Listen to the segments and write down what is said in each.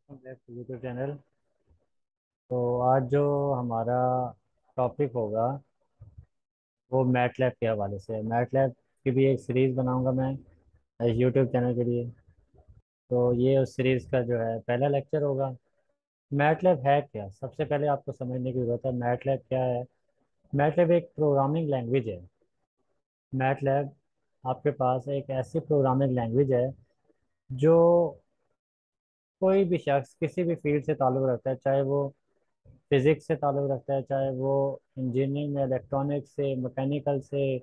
YouTube channel. तो आज जो हमारा टॉपिक होगा वो मैटलैब के हवाले से है। मैटलैब की भी एक सीरीज़ बनाऊंगा मैं इस यूट्यूब चैनल के लिए। तो ये उस सीरीज़ का जो है पहला लेक्चर होगा। मैटलैब है क्या, सबसे पहले आपको समझने की ज़रूरत है मैटलैब क्या है। मैटलैब एक प्रोग्रामिंग लैंग्वेज है। मैटलैब आपके पास एक ऐसी प्रोग्रामिंग लैंग्वेज है जो कोई भी शख्स किसी भी फील्ड से ताल्लुक़ रखता है, चाहे वो फिज़िक्स से ताल्लुक़ रखता है, चाहे वो इंजीनियरिंग में इलेक्ट्रॉनिक्स से, मैकेनिकल से,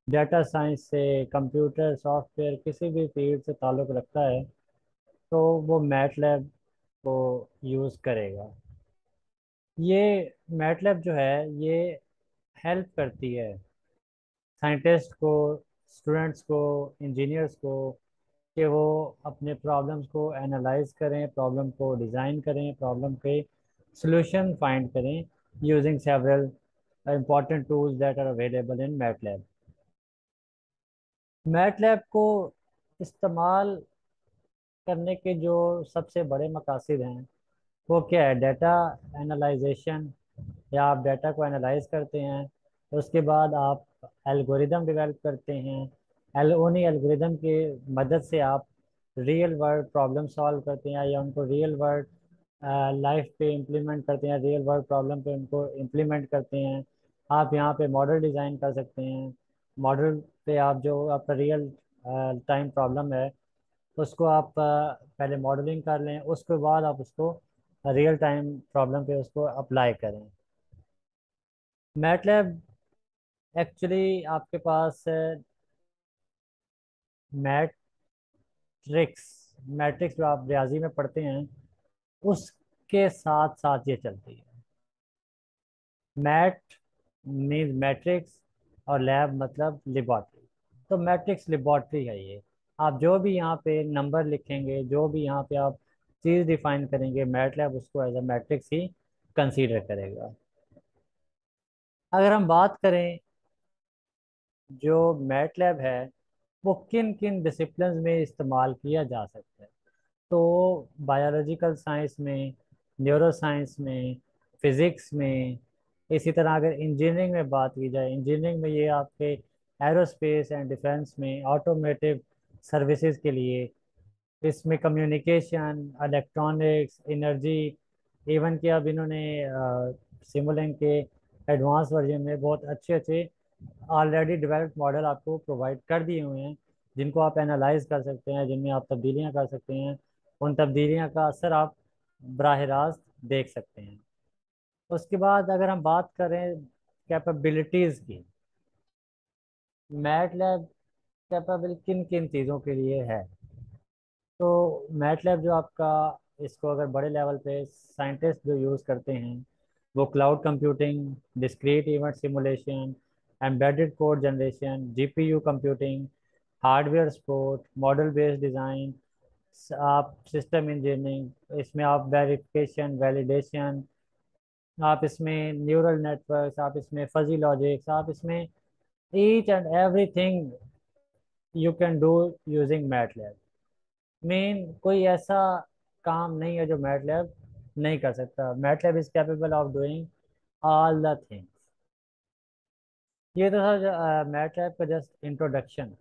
डेटा साइंस से, कंप्यूटर सॉफ्टवेयर, किसी भी फील्ड से ताल्लुक़ रखता है तो वो मैटलैब को यूज़ करेगा। ये मैटलैब जो है ये हेल्प करती है साइंटिस्ट को, स्टूडेंट्स को, इंजीनियर्स को कि वो अपने प्रॉब्लम्स को एनालाइज करें, प्रॉब्लम को डिज़ाइन करें, प्रॉब्लम के सॉल्यूशन फाइंड करें using several important tools that are available in MATLAB। MATLAB को इस्तेमाल करने के जो सबसे बड़े मकासद हैं वो क्या है? डाटा एनालाइजेशन, या आप डाटा को एनालाइज करते हैं, तो उसके बाद आप एल्गोरिदम डेवलप करते हैं। उन्हीं एल्गोरिदम की मदद से आप रियल वर्ल्ड प्रॉब्लम सॉल्व करते हैं या उनको रियल वर्ल्ड लाइफ पे इम्प्लीमेंट करते हैं, रियल वर्ल्ड प्रॉब्लम पे उनको इम्प्लीमेंट करते हैं। आप यहाँ पे मॉडल डिज़ाइन कर सकते हैं। मॉडल पे आप जो आपका रियल टाइम प्रॉब्लम है उसको आप पहले मॉडलिंग कर लें, उसके बाद आप उसको रियल टाइम प्रॉब्लम पे उसको अप्लाई करें। मैटलैब एक्चुअली आपके पास मैट्रिक्स मैट्रिक्स जो आप रियाजी में पढ़ते हैं उसके साथ साथ ये चलती है। मैट मीन्स मैट्रिक्स और लैब मतलब लेबॉर्ट्री। तो मैट्रिक्स लेबॉर्ट्री है ये। आप जो भी यहाँ पे नंबर लिखेंगे, जो भी यहाँ पे आप चीज़ डिफाइन करेंगे, मैटलैब उसको एज अ मैट्रिक्स ही कंसीडर करेगा। अगर हम बात करें जो मैटलैब है वो किन किन डिसिप्लिन में इस्तेमाल किया जा सकता है, तो बायोलॉजिकल साइंस में, न्यूरो साइंस में, फिजिक्स में। इसी तरह अगर इंजीनियरिंग में बात की जाए, इंजीनियरिंग में ये आपके एरोस्पेस एंड डिफेंस में, ऑटोमेटिव सर्विसेज के लिए, इसमें कम्युनिकेशन, इलेक्ट्रॉनिक्स, एनर्जी, इवन कि अब इन्होंने सिमुलिंक के एडवांस वर्जन में बहुत अच्छे अच्छे ऑलरेडी डेवलप्ड मॉडल आपको प्रोवाइड कर दिए हुए हैं जिनको आप एनालाइज कर सकते हैं, जिनमें आप तब्दीलियां कर सकते हैं। उन तब्दीलियां का असर आप बराह रास्त देख सकते हैं। उसके बाद अगर हम बात करें कैपेबिलिटीज़ की, मैटलैब कैपेबल किन किन चीज़ों के लिए है, तो मैटलैब जो आपका, इसको अगर बड़े लेवल पे साइंटिस्ट जो यूज़ करते हैं वो cloud computing, discrete event simulation, embedded code generation, GPU computing, hardware support, model based design, आप सिस्टम इंजीनियरिंग, इसमें आप वेरिफिकेशन, वैलिडेशन, आप इसमें न्यूरल नेटवर्क्स, आप इसमें फजी लॉजिक्स, आप इसमें each and everything you can do using MATLAB. Main कोई ऐसा काम नहीं है जो मैटलैब नहीं कर सकता। MATLAB is capable of doing all the things. ये तो था मैटलैब का जस्ट इंट्रोडक्शन।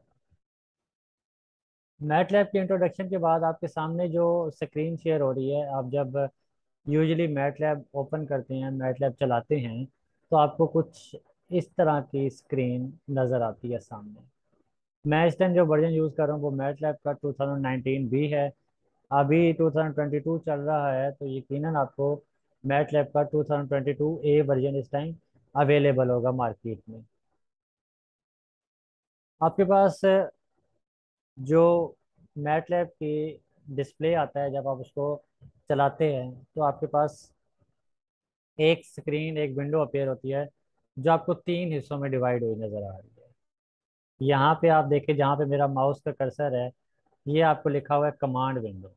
मैटलैब के इंट्रोडक्शन के बाद आपके सामने जो स्क्रीन शेयर हो रही है, आप जब यूजुअली मैटलैब ओपन करते हैं, मैटलैब चलाते हैं, तो आपको कुछ इस तरह की स्क्रीन नज़र आती है सामने। मैं इस टाइम जो वर्जन यूज़ कर रहा हूँ वो मैटलैब का 2019 भी है। अभी 2022 चल रहा है तो यकीनन आपको मैटलैब का 2022 ए वर्जन इस टाइम अवेलेबल होगा मार्केट में। आपके पास जो मैटलैब की डिस्प्ले आता है जब आप उसको चलाते हैं तो आपके पास एक स्क्रीन, एक विंडो अपीयर होती है जो आपको तीन हिस्सों में डिवाइड हुई नजर आ रही है। यहाँ पे आप देखिए, जहाँ पे मेरा माउस का कर्सर है, ये आपको लिखा हुआ है कमांड विंडो।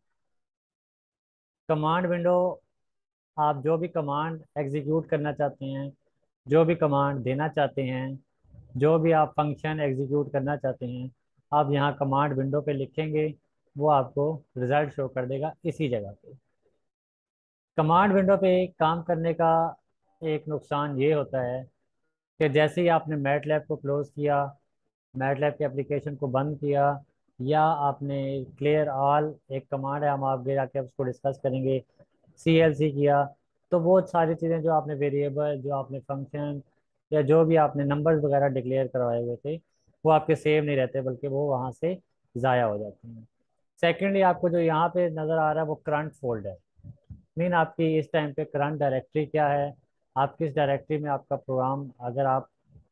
कमांड विंडो, आप जो भी कमांड एग्जीक्यूट करना चाहते हैं, जो भी कमांड देना चाहते हैं, जो भी आप फंक्शन एग्जीक्यूट करना चाहते हैं, आप यहाँ कमांड विंडो पे लिखेंगे, वो आपको रिजल्ट शो कर देगा इसी जगह पे। कमांड विंडो पे काम करने का एक नुकसान ये होता है कि जैसे ही आपने मैटलैब को क्लोज किया, मैटलैब की एप्लीकेशन को बंद किया, या आपने क्लियर ऑल, एक कमांड है, हम आगे जाके उसको डिस्कस करेंगे, CLC किया, तो वो सारी चीज़ें जो आपने वेरिएबल, जो आपने फंक्शन, या जो भी आपने नंबर्स वगैरह डिक्लेयर करवाए हुए थे, वो आपके सेव नहीं रहते, बल्कि वो वहाँ से ज़ाया हो जाते हैं। सेकेंडली, आपको जो यहाँ पे नज़र आ रहा है वो करंट फोल्डर, मीन आपकी इस टाइम पे करंट डायरेक्टरी क्या है, आप किस डायरेक्टरी में आपका प्रोग्राम, अगर आप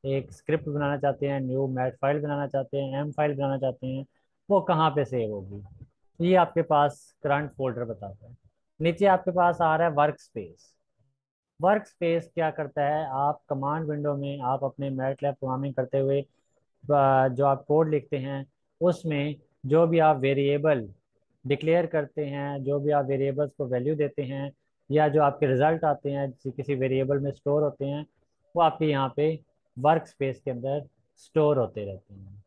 एक स्क्रिप्ट बनाना चाहते हैं, न्यू मैट फाइल बनाना चाहते हैं, एम फाइल बनाना चाहते हैं, वो कहाँ पे सेव होगी, ये आपके पास करंट फोल्डर बताता है। नीचे आपके पास आ रहा है वर्क स्पेस। वर्क स्पेस क्या करता है, आप कमांड विंडो में आप अपने मैटलैब प्रोग्रामिंग करते हुए जो आप कोड लिखते हैं, उसमें जो भी आप वेरिएबल डिक्लेयर करते हैं, जो भी आप वेरिएबल्स को वैल्यू देते हैं, या जो आपके रिजल्ट आते हैं किसी वेरिएबल में स्टोर होते हैं, वो आपके यहाँ पे वर्क स्पेस के अंदर स्टोर होते रहते हैं।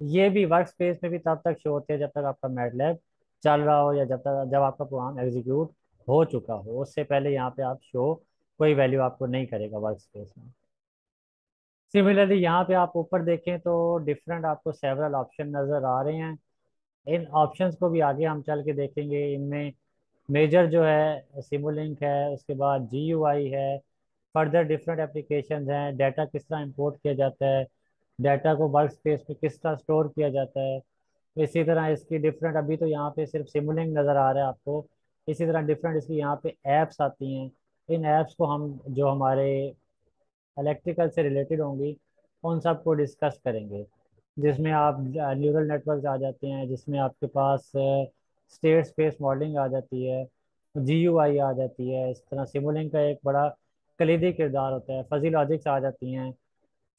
ये भी वर्क स्पेस में भी तब तक शो होते हैं जब तक आपका मैटलैब चल रहा हो, या जब आपका प्रोग्राम एग्जीक्यूट हो चुका हो, उससे पहले यहाँ पे आप शो कोई वैल्यू आपको नहीं करेगा वर्क स्पेस में। सिमिलरली यहाँ पे आप ऊपर देखें तो डिफरेंट आपको सेवरल ऑप्शन नज़र आ रहे हैं। इन ऑप्शंस को भी आगे हम चल के देखेंगे। इनमें मेजर जो है सिमुलिंक है, उसके बाद GUI है, फर्दर डिफरेंट एप्लीकेशंस हैं, डाटा किस तरह इंपोर्ट किया जाता है, डाटा को वर्क स्पेस में किस तरह स्टोर किया जाता है। इसी तरह इसकी डिफरेंट, अभी तो यहाँ पे सिर्फ सिमुलिंक नज़र आ रहा है आपको, इसी तरह डिफरेंट इसकी यहाँ पे ऐप्स आती हैं। इन ऐप्स को हम, जो हमारे इलेक्ट्रिकल से रिलेटेड होंगी, उन सब को डिस्कस करेंगे, जिसमें आप न्यूरल नेटवर्क आ जाते हैं, जिसमें आपके पास स्टेट स्पेस मॉडलिंग आ जाती है, GUI आ जाती है। इस तरह सिमुलिंक का एक बड़ा कलीदी किरदार होता है, फजी लॉजिक्स आ जाती हैं।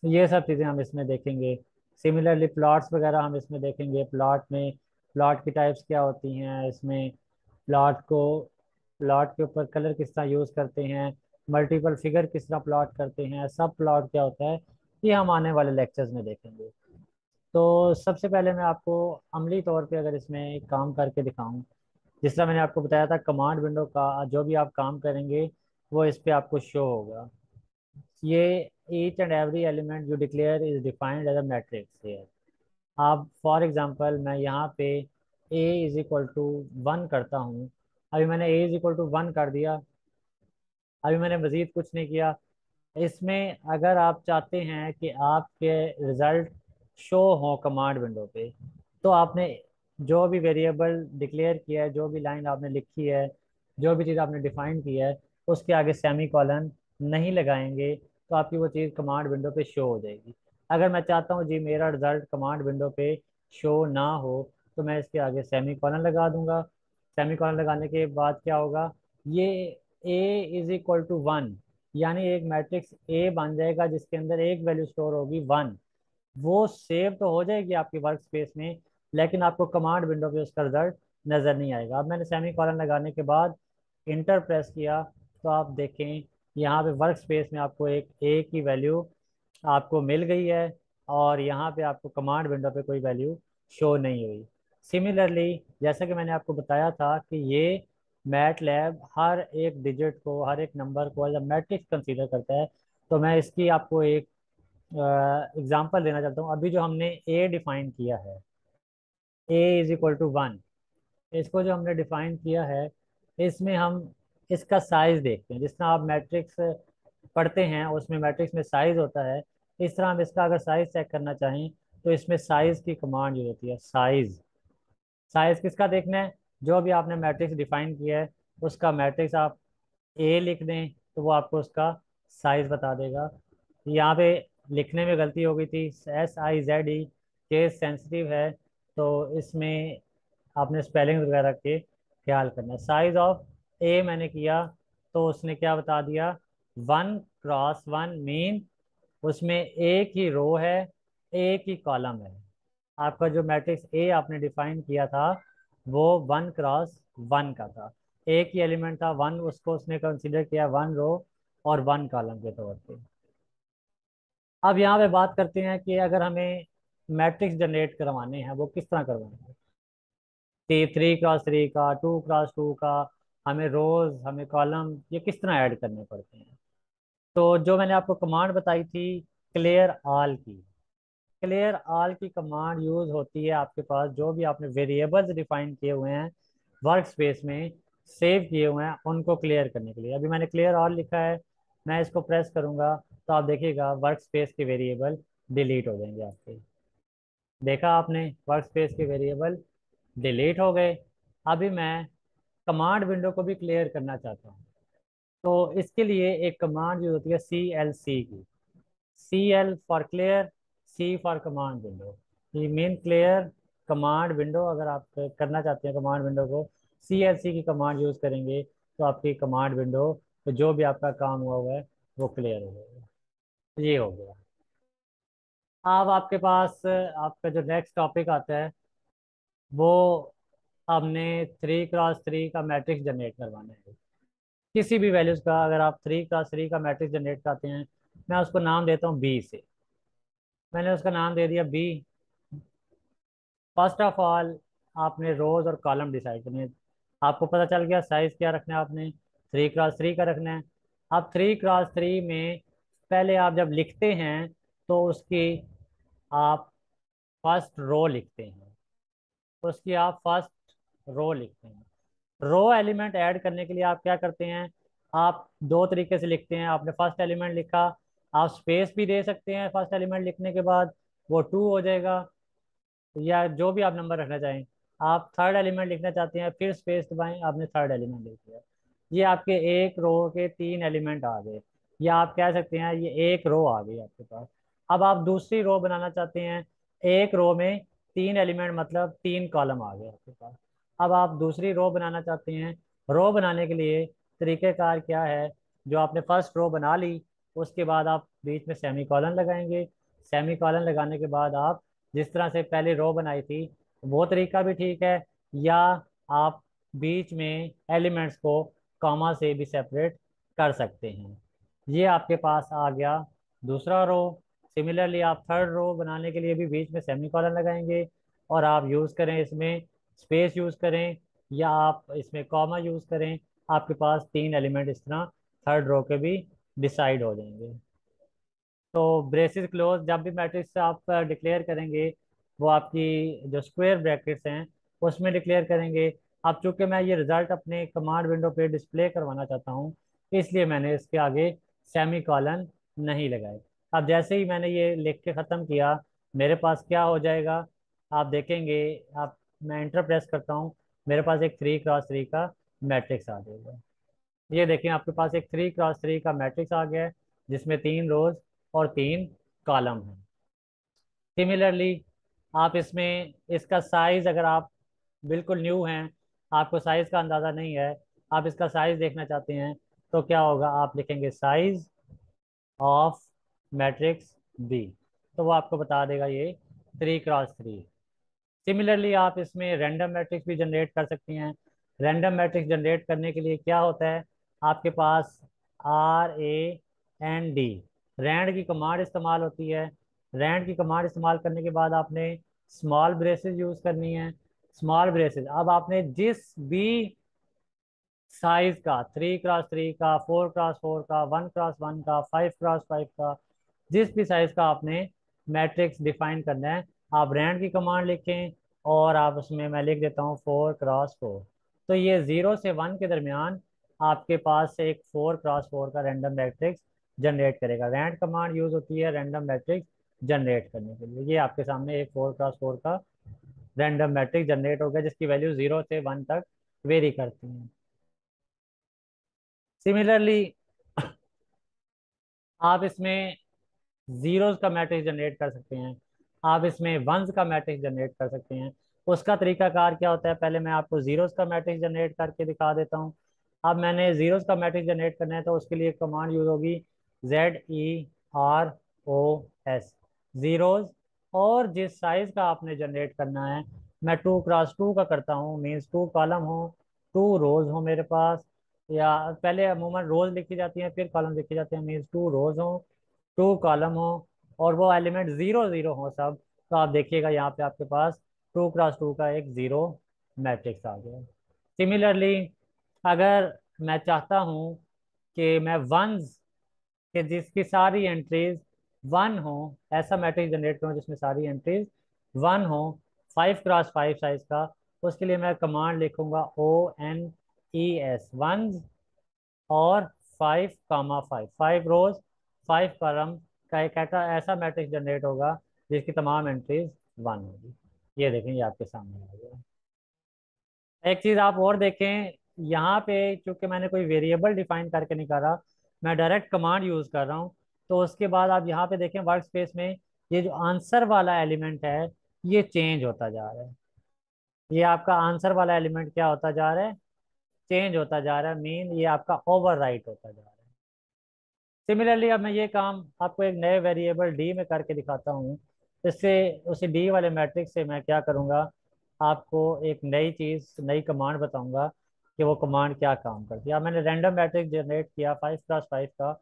ये सब चीज़ें हम इसमें देखेंगे। सिमिलरली प्लॉट्स वगैरह हम इसमें देखेंगे, प्लॉट में प्लॉट की टाइप्स क्या होती हैं, इसमें प्लॉट को, प्लॉट के ऊपर कलर किस तरह यूज़ करते हैं, मल्टीपल फिगर किस तरह प्लॉट करते हैं, सब प्लॉट क्या होता है, ये हम आने वाले लेक्चर्स में देखेंगे। तो सबसे पहले मैं आपको अमली तौर पे अगर इसमें काम करके दिखाऊं, जिस तरह मैंने आपको बताया था, कमांड विंडो का जो भी आप काम करेंगे वो इस पे आपको शो होगा। ये each and every element you declare is defined as a matrix है। आप फॉर एग्जांपल, मैं यहाँ पे A = 1 करता हूँ। अभी मैंने A = 1 कर दिया, अभी मैंने मज़ीद कुछ नहीं किया। इसमें अगर आप चाहते हैं कि आपके रिजल्ट शो हो कमांड विंडो पे, तो आपने जो भी वेरिएबल डिक्लेयर किया है, जो भी लाइन आपने लिखी है, जो भी चीज़ आपने डिफाइन की है, उसके आगे सेमी कॉलन नहीं लगाएंगे, तो आपकी वो चीज़ कमांड विंडो पे शो हो जाएगी। अगर मैं चाहता हूँ जी मेरा रिजल्ट कमांड विंडो पे शो ना हो, तो मैं इसके आगे सेमी कॉलन लगा दूंगा। सेमी कॉलन लगाने के बाद क्या होगा, ये A = 1, यानी एक मैट्रिक्स ए बन जाएगा जिसके अंदर एक वैल्यू स्टोर होगी 1। वो सेव तो हो जाएगी आपकी वर्क स्पेस में, लेकिन आपको कमांड विंडो पे उसका रिजल्ट नजर नहीं आएगा। अब मैंने सेमी कॉलन लगाने के बाद इंटर प्रेस किया, तो आप देखें यहाँ पे वर्क स्पेस में आपको एक ए की वैल्यू आपको मिल गई है, और यहाँ पे आपको कमांड विंडो पे कोई वैल्यू शो नहीं हुई। सिमिलरली, जैसा कि मैंने आपको बताया था कि ये मैट लैब हर एक डिजिट को, हर एक नंबर को एज अ मैट्रिक्स कंसीडर करता है। तो मैं इसकी आपको एक एग्जांपल देना चाहता हूँ। अभी जो हमने ए डिफाइन किया है, A = 1, इसको जो हमने डिफाइन किया है, इसमें हम इसका साइज देखते हैं। जिस तरह आप मैट्रिक्स पढ़ते हैं, उसमें मैट्रिक्स में साइज होता है, इस तरह हम इसका अगर साइज चेक करना चाहें, तो इसमें साइज की कमांड यूज होती है, साइज। साइज किसका देखना है, जो भी आपने मैट्रिक्स डिफाइन किया है, उसका मैट्रिक्स आप ए लिख दें, तो वो आपको उसका साइज बता देगा। यहाँ पे लिखने में गलती हो गई थी, SIZE केस सेंसिटिव है, तो इसमें आपने स्पेलिंग वगैरह के ख्याल करना है। साइज ऑफ ए मैंने किया, तो उसने क्या बता दिया, 1 × 1 मीन उसमें एक ही रो है, एक ही कॉलम है। आपका जो मैट्रिक्स ए आपने डिफाइन किया था, वो 1 × 1 का था, एक ही एलिमेंट था 1, उसको उसने कंसिडर किया 1 रो और 1 कॉलम के तौर पे। अब यहाँ पे बात करते हैं कि अगर हमें मैट्रिक्स जनरेट करवाने हैं, वो किस तरह करवाएंगे। 3 × 3 का, 2 × 2 का, हमें रोज, हमें कॉलम, ये किस तरह ऐड करने पड़ते हैं। तो जो मैंने आपको कमांड बताई थी क्लियर ऑल की, क्लियर ऑल की कमांड यूज होती है आपके पास जो भी आपने वेरिएबल्स डिफाइन किए हुए हैं वर्क स्पेस में, सेव किए हुए हैं, उनको क्लियर करने के लिए। अभी मैंने क्लियर ऑल लिखा है, मैं इसको प्रेस करूंगा तो आप देखिएगा वर्क स्पेस के वेरिएबल डिलीट हो जाएंगे आपके। देखा आपने, वर्क स्पेस के वेरिएबल डिलीट हो गए। अभी मैं कमांड विंडो को भी क्लियर करना चाहता हूँ, तो इसके लिए एक कमांड जो होती है CLC की, CL for clear, C for command window. ये मीन क्लियर कमांड विंडो। अगर आप करना चाहते हैं कमांड विंडो को, CLC की कमांड यूज करेंगे तो आपकी कमांड विंडो, तो जो भी आपका काम हुआ है वो क्लियर हो जाएगा। ये हो गया। अब आपके पास आपका जो नेक्स्ट टॉपिक आता है वो, हमने 3x3 का मैट्रिक्स जनरेट करवाना है। किसी भी वैल्यूज का अगर आप 3x3 का मैट्रिक्स जनरेट करते हैं, मैं उसको नाम देता हूँ बी से। मैंने उसका नाम दे दिया बी। फर्स्ट ऑफ ऑल आपने रोज और कॉलम डिसाइड करने हैं। आपको पता चल गया साइज क्या रखना है, आपने 3x3 का रखना है। अब 3x3 में पहले आप जब लिखते हैं तो उसकी आप फर्स्ट रो लिखते हैं, उसकी आप फर्स्ट रो लिखते हैं। रो एलिमेंट ऐड करने के लिए आप क्या करते हैं, आप दो तरीके से लिखते हैं। आपने फर्स्ट एलिमेंट लिखा, आप स्पेस भी दे सकते हैं फर्स्ट एलिमेंट लिखने के बाद, वो 2 हो जाएगा, या जो भी आप नंबर रखना चाहें। आप थर्ड एलिमेंट लिखना चाहते हैं, फिर स्पेस दबाएं, आपने थर्ड एलिमेंट लिख दिया। ये आपके एक रो के 3 एलिमेंट आ गए, या आप कह सकते हैं ये एक रो आ गई आपके पास। अब आप दूसरी रो बनाना चाहते हैं, एक रो में 3 एलिमेंट मतलब 3 कॉलम आ गए आपके पास। अब आप दूसरी रो बनाना चाहते हैं। रो बनाने के लिए तरीकेकार क्या है, जो आपने फर्स्ट रो बना ली उसके बाद आप बीच में सेमी कॉलन लगाएंगे। सेमी कॉलन लगाने के बाद आप जिस तरह से पहले रो बनाई थी वो तरीका भी ठीक है, या आप बीच में एलिमेंट्स को कॉमा से भी सेपरेट कर सकते हैं। ये आपके पास आ गया दूसरा रो। सिमिलरली आप थर्ड रो बनाने के लिए भी बीच में सेमी कॉलन लगाएंगे, और आप यूज़ करें इसमें स्पेस यूज़ करें या आप इसमें कॉमा यूज़ करें, आपके पास 3 एलिमेंट इस तरह थर्ड रो के भी डिसाइड हो जाएंगे। तो ब्रेसिस क्लोज जब भी मैट्रिक्स आप डिक्लेयर करेंगे, वो आपकी जो स्क्वायर ब्रैकेट्स हैं उसमें डिक्लेयर करेंगे। अब चूंकि मैं ये रिजल्ट अपने कमांड विंडो पे डिस्प्ले करवाना चाहता हूँ, इसलिए मैंने इसके आगे सेमी कॉलन नहीं लगाए। अब जैसे ही मैंने ये लिख के ख़त्म किया, मेरे पास क्या हो जाएगा आप देखेंगे। आप, मैं इंटर प्रेस करता हूँ, मेरे पास एक 3x3 का मैट्रिक्स आ जाएगा। ये देखें आपके पास एक 3x3 का मैट्रिक्स आ गया है, जिसमें 3 रोज और 3 कॉलम हैं। सिमिलरली आप इसमें इसका साइज, अगर आप बिल्कुल न्यू हैं, आपको साइज का अंदाज़ा नहीं है, आप इसका साइज देखना चाहते हैं, तो क्या होगा, आप लिखेंगे साइज ऑफ मैट्रिक्स बी, तो वो आपको बता देगा ये 3x3। सिमिलरली आप इसमें रैंडम मैट्रिक्स भी जनरेट कर सकती हैं। रैंडम मैट्रिक्स जनरेट करने के लिए क्या होता है, आपके पास RAND, रैंड की कमांड इस्तेमाल होती है। रैंड की कमांड इस्तेमाल करने के बाद आपने स्मॉल ब्रेसेस यूज करनी है। स्मॉल ब्रेसेस, अब आपने जिस भी साइज का, 3x3 का, 4x4 का, 1x1 का, 5x5 का, जिस भी साइज का आपने मैट्रिक्स डिफाइन करना है, आप रैंड की कमांड लिखें, और आप उसमें मैं लिख देता हूँ 4x4। तो ये 0 से 1 के दरमियान आपके पास एक 4x4 का रैंडम मैट्रिक्स जनरेट करेगा। रैंड कमांड यूज होती है रैंडम मैट्रिक्स जनरेट करने के लिए। ये आपके सामने एक 4x4 का रैंडम मैट्रिक्स जनरेट हो गया, जिसकी वैल्यू 0 से 1 तक वेरी करती है। सिमिलरली आप इसमें जीरोस का मैट्रिक्स जनरेट कर सकते हैं, आप इसमें वंस का मैट्रिक्स जनरेट कर सकते हैं। उसका तरीकाकार क्या होता है, पहले मैं आपको जीरोस का मैट्रिक्स जनरेट करके दिखा देता हूँ। अब मैंने जीरोस का मैट्रिक्स जनरेट करना है तो उसके लिए कमांड यूज होगी ZEROS, जीरोस। और जिस साइज का आपने जनरेट करना है, मैं 2x2 का करता हूँ, मीन्स 2 कॉलम हो, 2 रोज हो मेरे पास, या पहले अमूमन रोज लिखी जाती हैं फिर कॉलम लिखे जाते हैं, मीन्स 2 रोज हो, 2 कॉलम हो, और वो एलिमेंट 0 0 हो सब। तो आप देखिएगा यहाँ पे आपके पास 2x2 का एक जीरो मैट्रिक्स आ गया। सिमिलरली अगर मैं चाहता हूँ कि मैं वंस कि जिसकी सारी एंट्रीज वन हो, ऐसा मैट्रिक्स जनरेट करूँ जिसमें सारी एंट्रीज वन हो, 5x5 साइज का, उसके लिए मैं कमांड लिखूंगा ONES, वंस और 5, 5 फाइव रोज 5 कॉलम का एक ऐसा मैट्रिक्स जनरेट होगा जिसकी तमाम एंट्रीज वन होगी। ये देखें, ये आपके सामने आ गया। एक चीज आप और देखें, यहाँ पे चूंकि मैंने कोई वेरिएबल डिफाइन करके नहीं करा, मैं डायरेक्ट कमांड यूज कर रहा हूँ, तो उसके बाद आप यहाँ पे देखें वर्क स्पेस में ये जो आंसर वाला एलिमेंट है ये चेंज होता जा रहा है। ये आपका आंसर वाला एलिमेंट क्या होता जा रहा है? चेंज होता जा रहा है, मीन ये आपका ओवर राइट होता जा रहा है। सिमिलरली अब मैं ये काम आपको एक नए वेरिएबल डी में करके दिखाता हूँ। इससे उसी डी वाले मैट्रिक्स से मैं क्या करूँगा, आपको एक नई चीज़, नई कमांड बताऊंगा कि वो कमांड क्या काम करती है। अब मैंने रैंडम मैट्रिक्स जनरेट किया 5x5 का,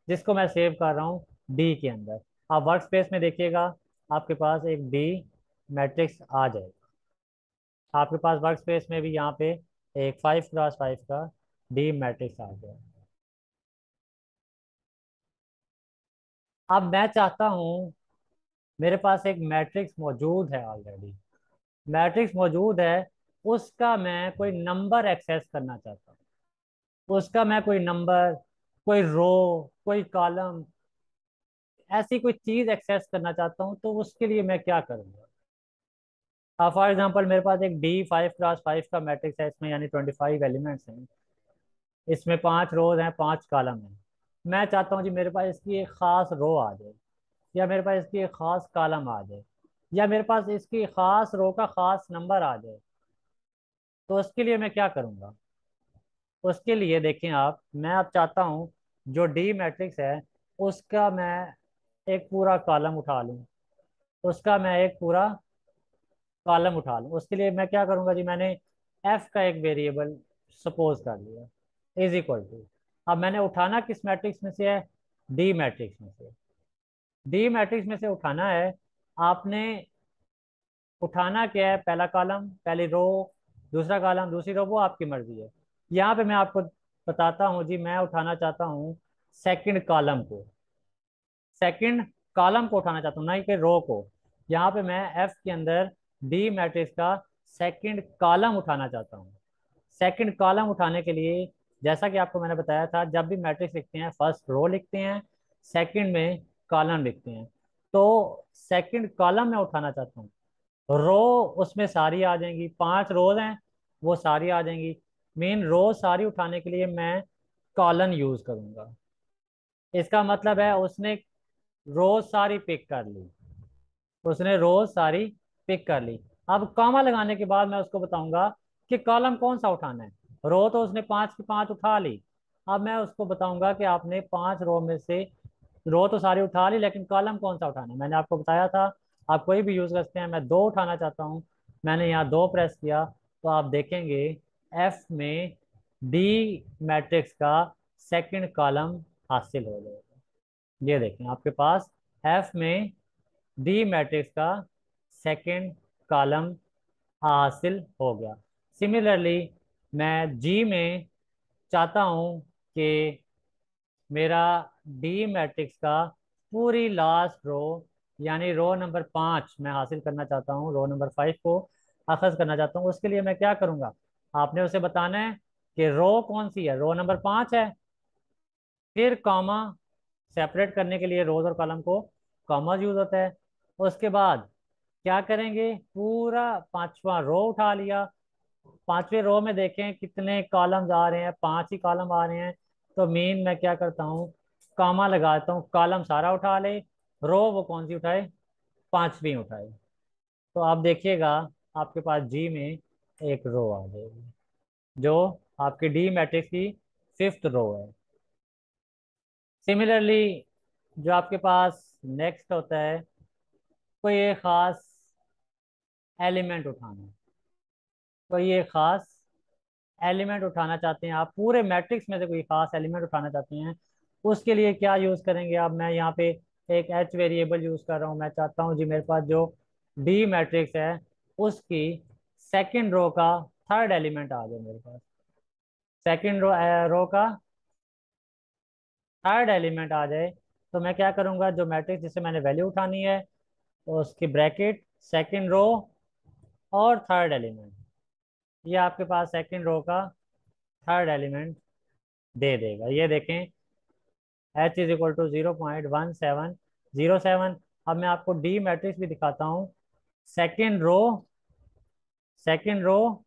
जिसको मैं सेव कर रहा हूँ डी के अंदर। आप वर्क स्पेस में देखिएगा, आपके पास एक डी मैट्रिक्स आ जाएगा। आपके पास वर्क स्पेस में भी यहाँ पे एक 5x5 का डी मैट्रिक्स आ गया। अब मैं चाहता हूँ, मेरे पास एक मैट्रिक्स मौजूद है ऑलरेडी, मैट्रिक्स मौजूद है, उसका मैं कोई नंबर एक्सेस करना चाहता हूँ। उसका मैं कोई नंबर, कोई रो, कोई कॉलम, ऐसी कोई चीज एक्सेस करना चाहता हूँ, तो उसके लिए मैं क्या करूँगा? फॉर एग्जांपल मेरे पास एक D5x5 का मैट्रिक्स है, इसमें यानी 25 एलिमेंट्स हैं, इसमें 5 रोज हैं, 5 कॉलम हैं। मैं चाहता हूँ जी मेरे पास इसकी एक खास रो आ जाए, या मेरे पास इसकी एक खास कॉलम आ जाए, या मेरे पास इसकी खास रो का खास नंबर आ जाए। तो उसके लिए मैं क्या करूँगा? उसके लिए देखें आप, मैं अब चाहता हूँ जो डी मैट्रिक्स है उसका मैं एक पूरा कॉलम उठा लूँ, उसका मैं एक पूरा कॉलम उठा लूँ। उसके लिए मैं क्या करूँगा जी, मैंने एफ का एक वेरिएबल सपोज कर लिया, इज इक्वल टू, अब मैंने उठाना किस मैट्रिक्स में से है? डी मैट्रिक्स में से। डी मैट्रिक्स में से उठाना है आपने। उठाना क्या है? पहला कॉलम, पहली रो, दूसरा कॉलम, दूसरी रो, वो आपकी मर्जी है। यहाँ पे मैं आपको बताता हूँ जी, मैं उठाना चाहता हूँ सेकंड कॉलम को, सेकंड कॉलम को उठाना चाहता हूँ, ना कि रो को। यहाँ पे मैं एफ के अंदर डी मैट्रिक्स का सेकंड कॉलम उठाना चाहता हूँ। सेकंड कॉलम उठाने के लिए, जैसा कि आपको मैंने बताया था, जब भी मैट्रिक्स लिखते हैं फर्स्ट रो लिखते हैं, सेकंड में कॉलम लिखते हैं। तो सेकंड कॉलम में उठाना चाहता हूँ, रो उसमें सारी आ जाएंगी, 5 रोज हैं, वो सारी आ जाएंगी। मेन रो सारी उठाने के लिए मैं कॉलन यूज करूंगा। इसका मतलब है उसने रोज सारी पिक कर ली, उसने रोज सारी पिक कर ली। अब कॉमा लगाने के बाद मैं उसको बताऊंगा कि कॉलम कौन सा उठाना है। रो तो उसने 5 की 5 उठा ली, अब मैं उसको बताऊंगा कि आपने 5 रो में से, रो तो सारी उठा ली लेकिन कॉलम कौन सा उठाना है। मैंने आपको बताया था आप कोई भी यूज कर सकते हैं। मैं 2 उठाना चाहता हूँ, मैंने यहाँ 2 प्रेस किया, तो आप देखेंगे एफ में डी मैट्रिक्स का सेकंड कॉलम हासिल हो जाएगा। ये देखें आपके पास एफ में डी मैट्रिक्स का सेकंड कॉलम हासिल हो गया। सिमिलरली मैं जी में चाहता हूँ कि मेरा डी मैट्रिक्स का पूरी लास्ट रो, यानी रो नंबर 5 मैं हासिल करना चाहता हूँ, रो नंबर 5 को अखज करना चाहता हूँ। उसके लिए मैं क्या करूँगा, आपने उसे बताना है कि रो कौन सी है, रो नंबर 5 है, फिर कॉमा, सेपरेट करने के लिए रोज और कॉलम को कॉमा यूज होता है। उसके बाद क्या करेंगे, पूरा 5वां रो उठा लिया, 5वें रो में देखें कितने कॉलम्स आ रहे हैं, 5 ही कॉलम आ रहे हैं। तो मीन मैं क्या करता हूँ, कॉमा लगाता हूँ, कॉलम सारा उठा ले, रो वो कौन सी उठाए, 5वीं उठाए। तो आप देखिएगा आपके पास जी में एक रो आ जाएगी जो आपकी डी मैट्रिक्स की 5th रो है। सिमिलरली जो आपके पास नेक्स्ट होता है, कोई एक खास एलिमेंट उठाना, कोई एक खास एलिमेंट उठाना चाहते हैं आप, पूरे मैट्रिक्स में से कोई खास एलिमेंट उठाना चाहते हैं, उसके लिए क्या यूज करेंगे? अब मैं यहाँ पे एक एच वेरिएबल यूज कर रहा हूँ। मैं चाहता हूँ जी मेरे पास जो डी मैट्रिक्स है उसकी सेकंड रो का थर्ड एलिमेंट आ जाए मेरे पास। सेकंड रो का थर्ड एलिमेंट आ जाए, तो मैं क्या करूंगा, जो मैट्रिक्स जिससे मैंने वैल्यू उठानी है, तो उसकी ब्रैकेट सेकंड रो और थर्ड एलिमेंट, ये आपके पास सेकंड रो का थर्ड एलिमेंट दे देगा। ये देखें, एच इज इक्वल टू 0.1707। अब मैं आपको डी मैट्रिक्स भी दिखाता हूँ। सेकंड रो, सेकंड रो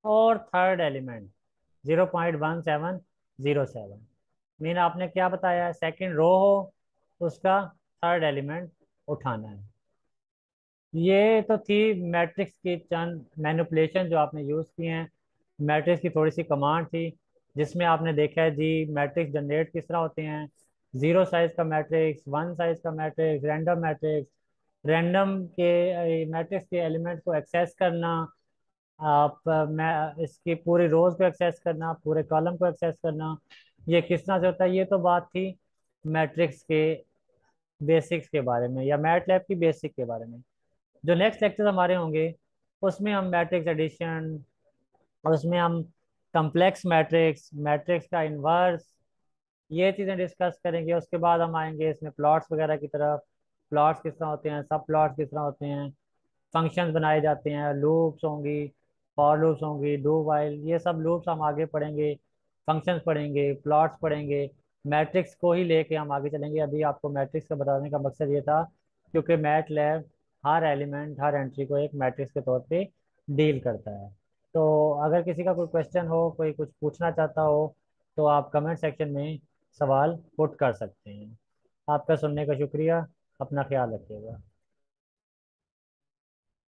और थर्ड एलिमेंट 0.1707। मीन आपने क्या बताया है, सेकंड रो हो, उसका थर्ड एलिमेंट उठाना है। ये तो थी मैट्रिक्स की चंद मैनिपुलेशन जो आपने यूज़ किए हैं। मैट्रिक्स की थोड़ी सी कमांड थी, जिसमें आपने देखा है जी मैट्रिक्स जनरेट किस तरह होते हैं। जीरो साइज का मैट्रिक्स, वन साइज का मैट्रिक्स, रैंडम मैट्रिक्स, रैंडम के मैट्रिक्स के एलिमेंट को एक्सेस करना, आप मैं इसकी पूरी रोज को एक्सेस करना, पूरे कॉलम को एक्सेस करना, ये किस तरह से होता है। ये तो बात थी मैट्रिक्स के बेसिक्स के बारे में, या मैटलैब की बेसिक के बारे में। जो नेक्स्ट लेक्चर हमारे होंगे, उसमें हम मैट्रिक्स एडिशन, और उसमें हम कम्प्लेक्स मैट्रिक्स, मैट्रिक्स का इन्वर्स, ये चीज़ें डिस्कस करेंगे। उसके बाद हम आएंगे इसमें प्लॉट्स वगैरह की तरफ। प्लॉट्स किस तरह होते हैं, सब प्लॉट्स किस तरह होते हैं, फंक्शंस बनाए जाते हैं, लूप्स होंगी, फॉर लूप्स होंगी, डू वाइल, ये सब लूप्स हम आगे पढ़ेंगे। फंक्शंस पढ़ेंगे, प्लॉट्स पढ़ेंगे, मैट्रिक्स को ही लेके हम आगे चलेंगे। अभी आपको मैट्रिक्स का बताने का मकसद ये था, क्योंकि मैट लैब हर एलिमेंट, हर एंट्री को एक मैट्रिक्स के तौर पे डील करता है। तो अगर किसी का कोई क्वेश्चन हो, कोई कुछ पूछना चाहता हो, तो आप कमेंट सेक्शन में सवाल पुट कर सकते हैं। आपका सुनने का शुक्रिया। अपना ख्याल रखिएगा।